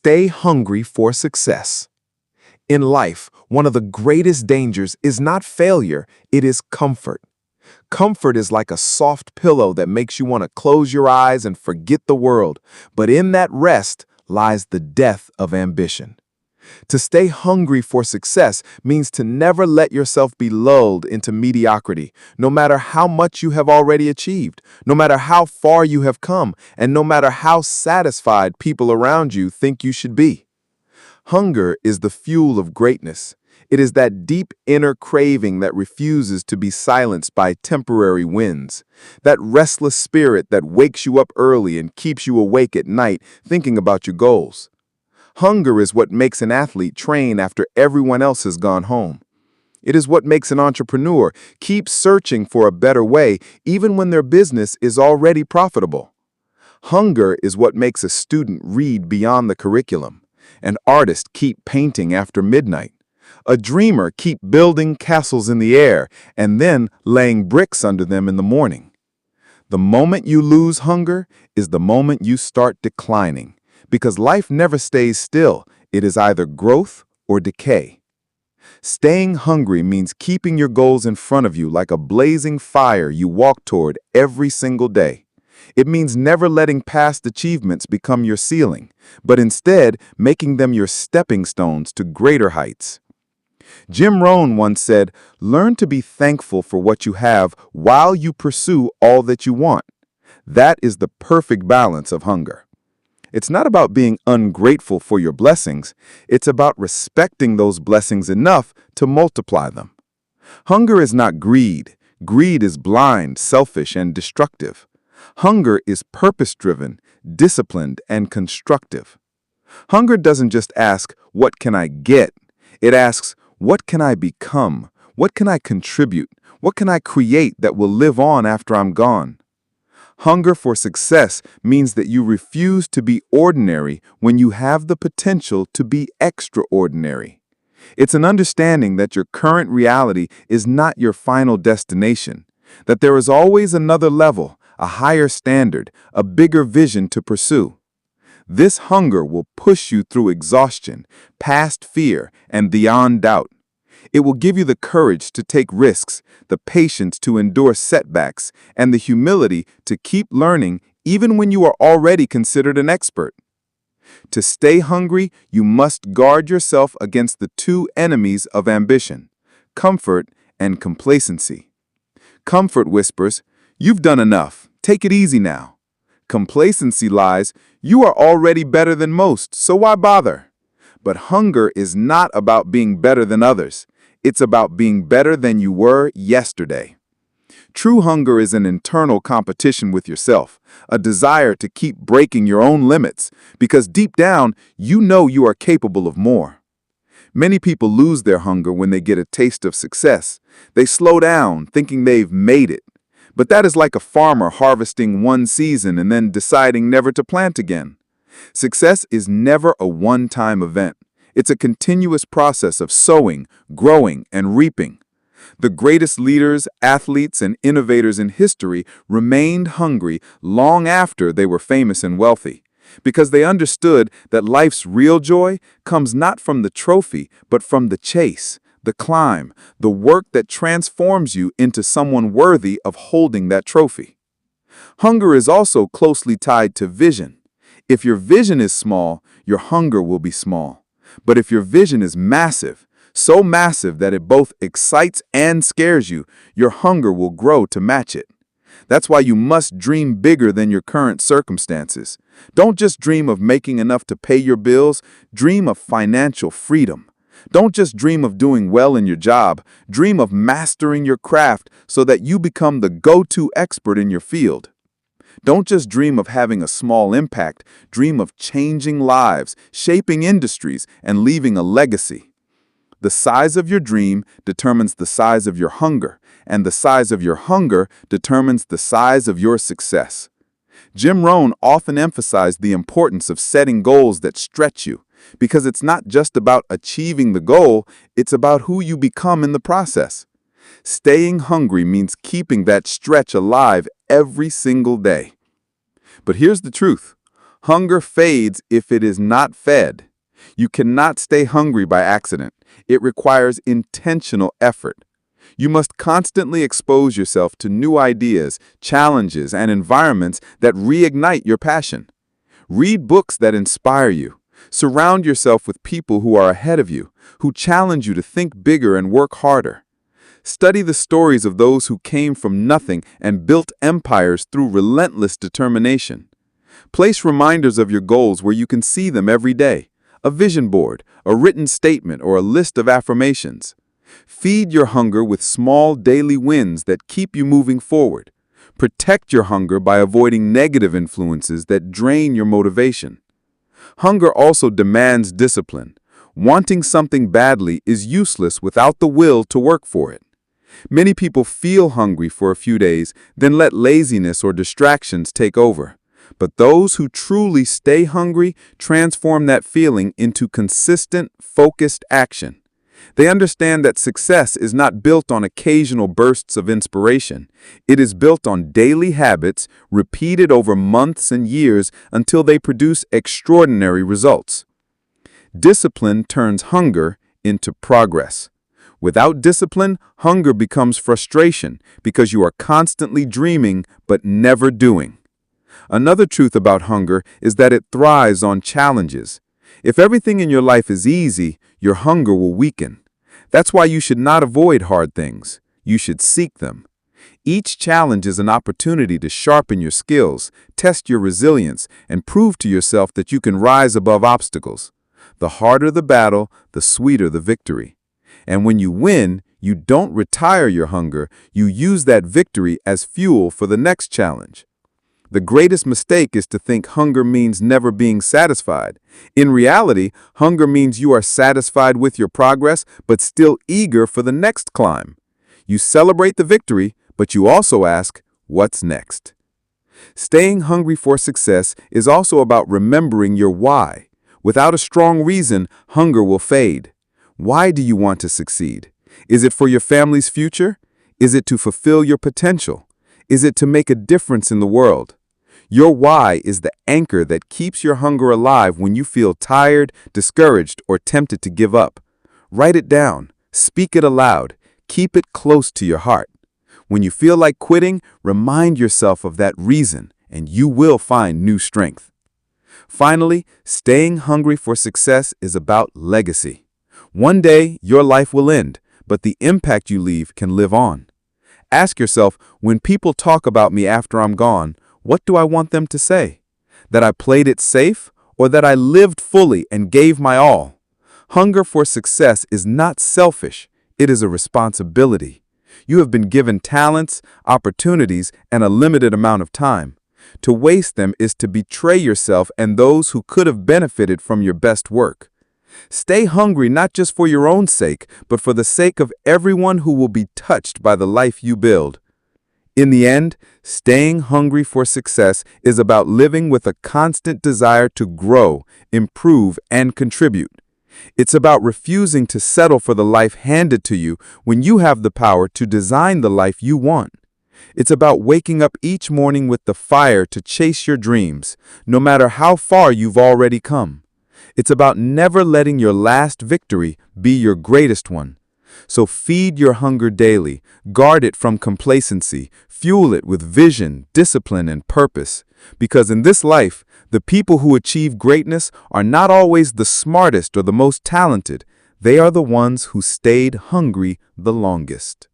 Stay hungry for success. In life, one of the greatest dangers is not failure, it is comfort. Comfort is like a soft pillow that makes you want to close your eyes and forget the world, but in that rest lies the death of ambition. To stay hungry for success means to never let yourself be lulled into mediocrity, no matter how much you have already achieved, no matter how far you have come, and no matter how satisfied people around you think you should be. Hunger is the fuel of greatness. It is that deep inner craving that refuses to be silenced by temporary wins, that restless spirit that wakes you up early and keeps you awake at night thinking about your goals. Hunger is what makes an athlete train after everyone else has gone home. It is what makes an entrepreneur keep searching for a better way even when their business is already profitable. Hunger is what makes a student read beyond the curriculum, an artist keep painting after midnight, a dreamer keep building castles in the air and then laying bricks under them in the morning. The moment you lose hunger is the moment you start declining. Because life never stays still, it is either growth or decay. Staying hungry means keeping your goals in front of you like a blazing fire you walk toward every single day. It means never letting past achievements become your ceiling, but instead making them your stepping stones to greater heights. Jim Rohn once said, "Learn to be thankful for what you have while you pursue all that you want." That is the perfect balance of hunger. It's not about being ungrateful for your blessings. It's about respecting those blessings enough to multiply them. Hunger is not greed. Greed is blind, selfish, and destructive. Hunger is purpose-driven, disciplined, and constructive. Hunger doesn't just ask, "What can I get?" It asks, "What can I become? What can I contribute? What can I create that will live on after I'm gone?" Hunger for success means that you refuse to be ordinary when you have the potential to be extraordinary. It's an understanding that your current reality is not your final destination, that there is always another level, a higher standard, a bigger vision to pursue. This hunger will push you through exhaustion, past fear, and beyond doubt. It will give you the courage to take risks, the patience to endure setbacks, and the humility to keep learning even when you are already considered an expert. To stay hungry, you must guard yourself against the two enemies of ambition, comfort and complacency. Comfort whispers, "You've done enough. Take it easy now." Complacency lies, "You are already better than most, so why bother?" But hunger is not about being better than others. It's about being better than you were yesterday. True hunger is an internal competition with yourself, a desire to keep breaking your own limits, because deep down, you know you are capable of more. Many people lose their hunger when they get a taste of success. They slow down, thinking they've made it. But that is like a farmer harvesting one season and then deciding never to plant again. Success is never a one-time event. It's a continuous process of sowing, growing, and reaping. The greatest leaders, athletes, and innovators in history remained hungry long after they were famous and wealthy, because they understood that life's real joy comes not from the trophy, but from the chase, the climb, the work that transforms you into someone worthy of holding that trophy. Hunger is also closely tied to vision. If your vision is small, your hunger will be small. But if your vision is massive, so massive that it both excites and scares you, your hunger will grow to match it. That's why you must dream bigger than your current circumstances. Don't just dream of making enough to pay your bills, dream of financial freedom. Don't just dream of doing well in your job, dream of mastering your craft so that you become the go-to expert in your field. Don't just dream of having a small impact, dream of changing lives, shaping industries, and leaving a legacy. The size of your dream determines the size of your hunger, and the size of your hunger determines the size of your success. Jim Rohn often emphasized the importance of setting goals that stretch you, because it's not just about achieving the goal, it's about who you become in the process. Staying hungry means keeping that stretch alive every single day. But here's the truth. Hunger fades if it is not fed. You cannot stay hungry by accident. It requires intentional effort. You must constantly expose yourself to new ideas, challenges, and environments that reignite your passion. Read books that inspire you. Surround yourself with people who are ahead of you, who challenge you to think bigger and work harder. Study the stories of those who came from nothing and built empires through relentless determination. Place reminders of your goals where you can see them every day. A vision board, a written statement, or a list of affirmations. Feed your hunger with small daily wins that keep you moving forward. Protect your hunger by avoiding negative influences that drain your motivation. Hunger also demands discipline. Wanting something badly is useless without the will to work for it. Many people feel hungry for a few days, then let laziness or distractions take over. But those who truly stay hungry transform that feeling into consistent, focused action. They understand that success is not built on occasional bursts of inspiration. It is built on daily habits, repeated over months and years until they produce extraordinary results. Discipline turns hunger into progress. Without discipline, hunger becomes frustration because you are constantly dreaming but never doing. Another truth about hunger is that it thrives on challenges. If everything in your life is easy, your hunger will weaken. That's why you should not avoid hard things. You should seek them. Each challenge is an opportunity to sharpen your skills, test your resilience, and prove to yourself that you can rise above obstacles. The harder the battle, the sweeter the victory. And when you win, you don't retire your hunger, you use that victory as fuel for the next challenge. The greatest mistake is to think hunger means never being satisfied. In reality, hunger means you are satisfied with your progress, but still eager for the next climb. You celebrate the victory, but you also ask, what's next? Staying hungry for success is also about remembering your why. Without a strong reason, hunger will fade. Why do you want to succeed? Is it for your family's future? Is it to fulfill your potential? Is it to make a difference in the world? Your why is the anchor that keeps your hunger alive when you feel tired, discouraged, or tempted to give up. Write it down. Speak it aloud. Keep it close to your heart. When you feel like quitting, remind yourself of that reason, and you will find new strength. Finally, staying hungry for success is about legacy. One day, your life will end, but the impact you leave can live on. Ask yourself, when people talk about me after I'm gone, what do I want them to say? That I played it safe, or that I lived fully and gave my all? Hunger for success is not selfish. It is a responsibility. You have been given talents, opportunities, and a limited amount of time. To waste them is to betray yourself and those who could have benefited from your best work. Stay hungry not just for your own sake, but for the sake of everyone who will be touched by the life you build. In the end, staying hungry for success is about living with a constant desire to grow, improve, and contribute. It's about refusing to settle for the life handed to you when you have the power to design the life you want. It's about waking up each morning with the fire to chase your dreams, no matter how far you've already come. It's about never letting your last victory be your greatest one. So feed your hunger daily, guard it from complacency, fuel it with vision, discipline, and purpose. Because in this life, the people who achieve greatness are not always the smartest or the most talented. They are the ones who stayed hungry the longest.